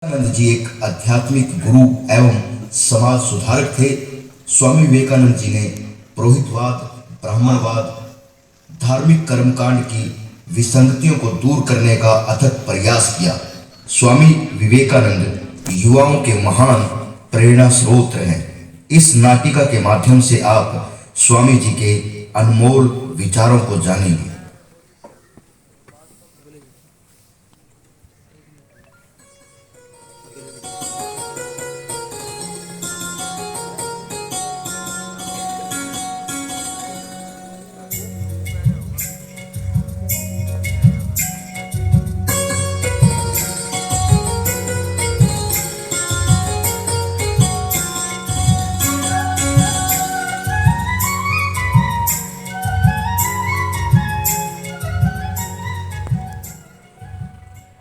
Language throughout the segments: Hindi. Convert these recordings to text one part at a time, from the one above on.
विवेकानंद जी एक आध्यात्मिक गुरु एवं समाज सुधारक थे। स्वामी विवेकानंद जी ने पुरोहितवाद, ब्राह्मणवाद, धार्मिक कर्मकांड की विसंगतियों को दूर करने का अथक प्रयास किया। स्वामी विवेकानंद युवाओं के महान प्रेरणा स्रोत हैं। इस नाटिका के माध्यम से आप स्वामी जी के अनमोल विचारों को जानेंगे।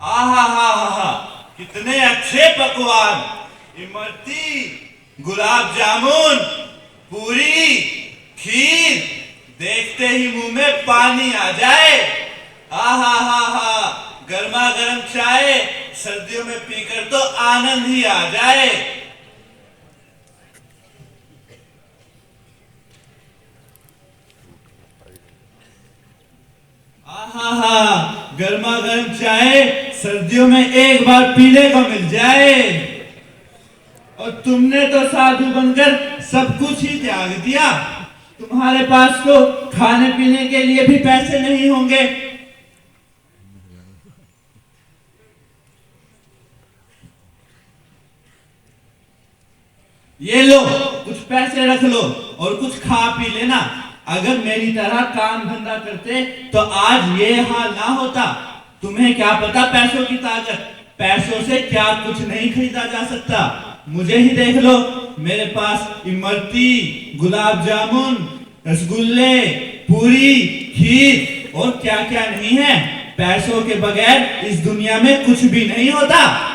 आहा हा हा हा, कितने अच्छे पकवान! इमरती, गुलाब जामुन, पूरी, खीर, देखते ही मुंह में पानी आ जाए। आहा हा हा, गर्मा गर्म चाय सर्दियों में पीकर तो आनंद ही आ जाए। आहा हा, गर्मा गर्म चाय सर्दियों में एक बार पीने को मिल जाए। और तुमने तो साधु बनकर सब कुछ ही त्याग दिया। तुम्हारे पास तो खाने पीने के लिए भी पैसे नहीं होंगे। ये लो, कुछ पैसे रख लो और कुछ खा पी लेना। अगर मेरी तरह काम धंधा करते तो आज ये हाल ना होता। तुम्हें क्या पता पैसों की ताकत, पैसों से क्या कुछ नहीं खरीदा जा सकता। मुझे ही देख लो, मेरे पास इमरती, गुलाब जामुन, रसगुल्ले, पूरी, खीर और क्या क्या नहीं है। पैसों के बगैर इस दुनिया में कुछ भी नहीं होता।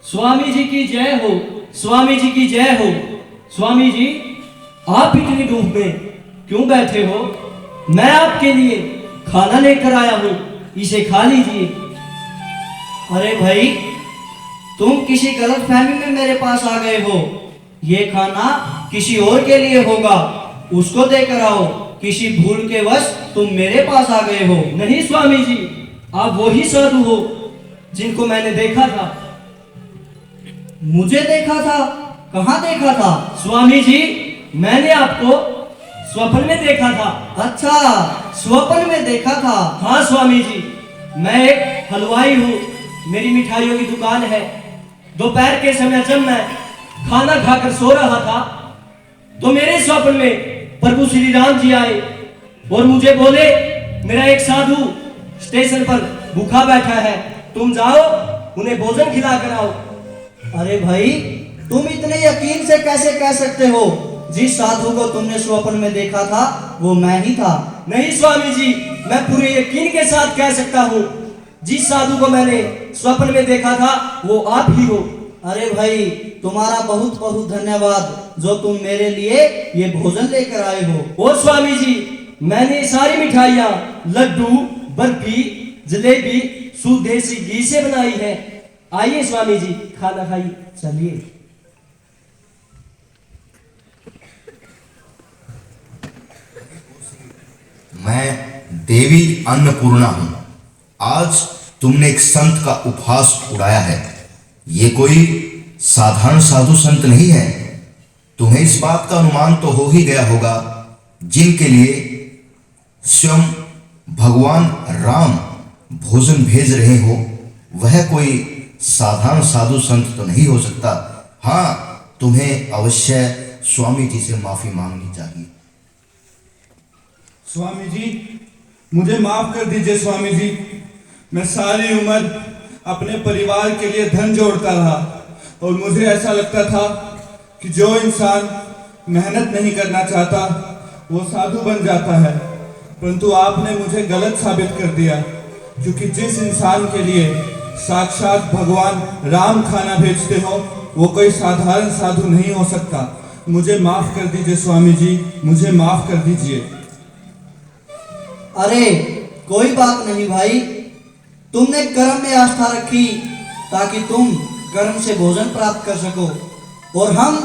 स्वामी जी की जय हो, स्वामी जी की जय हो। स्वामी जी, आप इतनी धूप में क्यों बैठे हो? मैं आपके लिए खाना लेकर आया हूँ, इसे खा लीजिए। अरे भाई, तुम किसी गलतफहमी में मेरे पास आ गए हो। ये खाना किसी और के लिए होगा, उसको देकर आओ। किसी भूल के वश तुम मेरे पास आ गए हो। नहीं स्वामी जी, आप वही साधु हो जिनको मैंने देखा था। मुझे देखा था? कहाँ देखा था? स्वामी जी, मैंने आपको स्वप्न में देखा था। अच्छा, स्वप्न में देखा था? हाँ स्वामी जी, मैं एक हलवाई हूँ, मेरी मिठाइयों की दुकान है। दोपहर के समय जब मैं खाना खाकर सो रहा था तो मेरे स्वप्न में प्रभु श्री राम जी आए और मुझे बोले, मेरा एक साधु स्टेशन पर भूखा बैठा है, तुम जाओ उन्हें भोजन खिला कर आओ। अरे भाई, तुम इतने यकीन से कैसे कह सकते हो? जिस साधु को तुमने स्वप्न में देखा था वो मैं ही था। नहीं स्वामी जी, मैं पूरे यकीन के साथ कह सकता हूँ, जिस साधु को मैंने स्वप्न में देखा था वो आप ही हो। अरे भाई, तुम्हारा बहुत बहुत धन्यवाद जो तुम मेरे लिए ये भोजन लेकर आए हो। और स्वामी जी, मैंने सारी मिठाइयाँ, लड्डू, बर्फी, जलेबी शुद्ध देसी घी से बनाई है। आइए स्वामी जी, खाना खाइए। चलिए। मैं देवी अन्नपूर्णा हूं। आज तुमने एक संत का उपहास उड़ाया है। ये कोई साधारण साधु संत नहीं है। तुम्हें इस बात का अनुमान तो हो ही गया होगा, जिनके लिए स्वयं भगवान राम भोजन भेज रहे हो, वह कोई साधारण साधु संत तो नहीं हो सकता। हाँ, तुम्हें अवश्य स्वामी जी से माफी मांगनी चाहिए। स्वामी जी, मुझे माफ कर दीजिए स्वामी जी। मैं सारी उम्र अपने परिवार के लिए धन जोड़ता रहा और मुझे ऐसा लगता था कि जो इंसान मेहनत नहीं करना चाहता वो साधु बन जाता है, परंतु आपने मुझे गलत साबित कर दिया। क्योंकि जिस इंसान के लिए साक्षात भगवान राम खाना भेजते हो वो कोई साधारण साधु नहीं हो सकता। मुझे माफ कर दीजिए स्वामी जी, मुझे माफ कर दीजिए। अरे कोई बात नहीं भाई, तुमने कर्म में आस्था रखी ताकि तुम कर्म से भोजन प्राप्त कर सको, और हम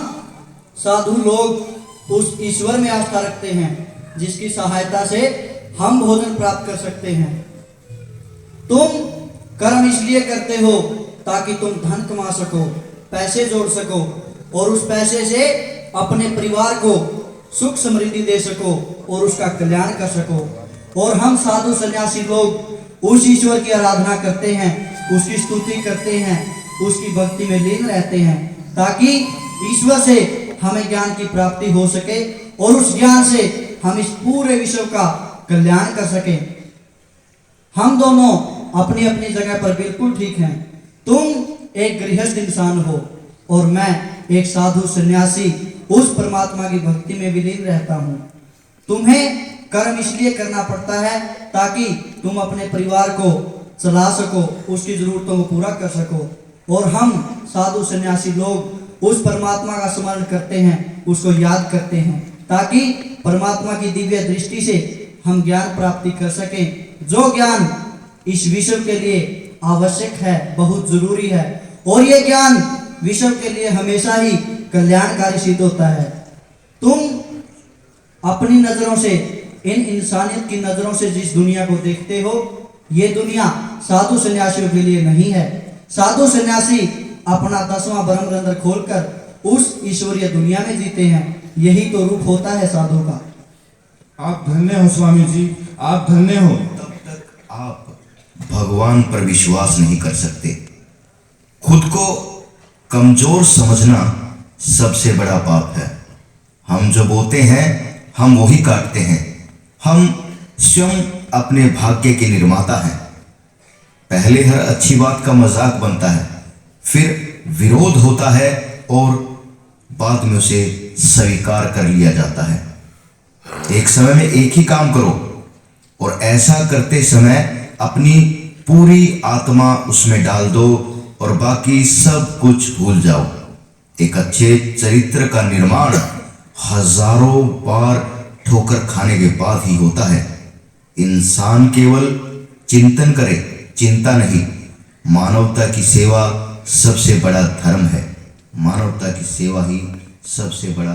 साधु लोग उस ईश्वर में आस्था रखते हैं जिसकी सहायता से हम भोजन प्राप्त कर सकते हैं। तुम कर्म इसलिए करते हो ताकि तुम धन कमा सको, पैसे जोड़ सको, और उस पैसे से अपने परिवार को सुख समृद्धि दे सको और उसका कल्याण कर सको। और हम साधु सन्यासी लोग उस ईश्वर की आराधना करते हैं, उसकी स्तुति करते हैं, उसकी भक्ति में लीन रहते हैं ताकि ईश्वर से हमें ज्ञान की प्राप्ति हो सके और उस ज्ञान से हम इस पूरे विश्व का कल्याण कर सकें। हम दोनों अपनी अपनी जगह पर बिल्कुल ठीक हैं। तुम एक गृहस्थ इंसान हो और मैं एक साधु सन्यासी उस परमात्मा की भक्ति में विलीन रहता हूँ। तुम्हें कर्म इसलिए करना पड़ता है ताकि तुम अपने परिवार को चला सको, उसकी जरूरतों को पूरा कर सको, और हम साधु सन्यासी लोग उस परमात्मा का स्मरण करते हैं, उसको याद करते हैं ताकि परमात्मा की दिव्य दृष्टि से हम ज्ञान प्राप्ति कर सकें, जो ज्ञान इस विश्व के लिए आवश्यक है, बहुत जरूरी है, और ये ज्ञान विश्व के लिए हमेशा ही कल्याणकारी सिद्ध होता है। तुम अपनी नजरों से, इन इंसानियत की नजरों से जिस दुनिया को देखते हो, ये दुनिया साधु सन्यासियों के लिए नहीं है। साधु सन्यासी अपना 10वां ब्रह्मरंध्र खोलकर उस ईश्वरीय दुनिया में जीते हैं। यही तो रूप होता है साधु का। आप धन्य हो स्वामी जी, आप धन्य हो। तब तक आप भगवान पर विश्वास नहीं कर सकते। खुद को कमजोर समझना सबसे बड़ा पाप है। हम जो बोते हैं हम वही काटते हैं। हम स्वयं अपने भाग्य के निर्माता हैं। पहले हर अच्छी बात का मजाक बनता है, फिर विरोध होता है और बाद में उसे स्वीकार कर लिया जाता है। एक समय में एक ही काम करो और ऐसा करते समय अपनी पूरी आत्मा उसमें डाल दो और बाकी सब कुछ भूल जाओ। एक अच्छे चरित्र का निर्माण हजारों बार ठोकर खाने के बाद ही होता है। इंसान केवल चिंतन करे, चिंता नहीं। मानवता की सेवा सबसे बड़ा धर्म है। मानवता की सेवा ही सबसे बड़ा